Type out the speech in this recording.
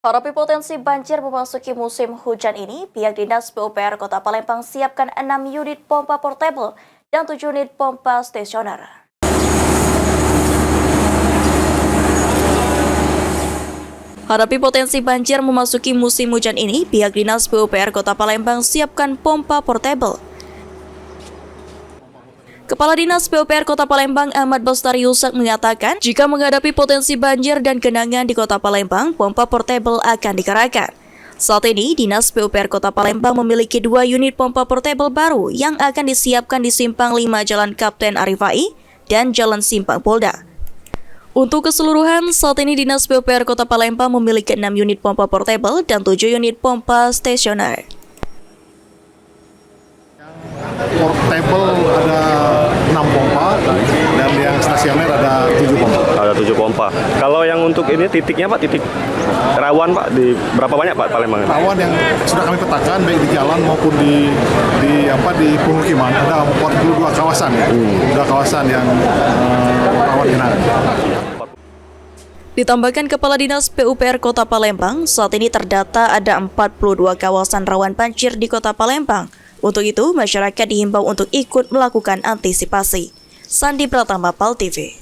Hadapi potensi banjir memasuki musim hujan ini, pihak Dinas PUPR Kota Palembang siapkan 6 unit pompa portable dan 7 unit pompa stasioner. Hadapi potensi banjir memasuki musim hujan ini, pihak Dinas PUPR Kota Palembang siapkan pompa portable. Kepala Dinas PUPR Kota Palembang Ahmad Bestari Yusak mengatakan, jika menghadapi potensi banjir dan genangan di Kota Palembang, pompa portable akan dikerahkan. Saat ini, Dinas PUPR Kota Palembang memiliki 2 unit pompa portable baru yang akan disiapkan di Simpang 5 Jalan Kapten Arifai dan Jalan Simpang Polda. Untuk keseluruhan, saat ini Dinas PUPR Kota Palembang memiliki 6 unit pompa portable dan 7 unit pompa stasioner. Portable ada 6 pompa dan yang stasioner ada 7 pompa. Ada 7 pompa. Kalau yang untuk ini titiknya Pak, titik rawan Pak, di berapa banyak Pak Palembang? Rawan yang sudah kami petakan baik di jalan maupun di pemukiman ada 42 kawasan ya. Sudah kawasan yang rawan genangan. Ditambahkan Kepala Dinas PUPR Kota Palembang, saat ini terdata ada 42 kawasan rawan banjir di Kota Palembang. Untuk itu, masyarakat dihimbau untuk ikut melakukan antisipasi. Sandi Pratama, PAL TV.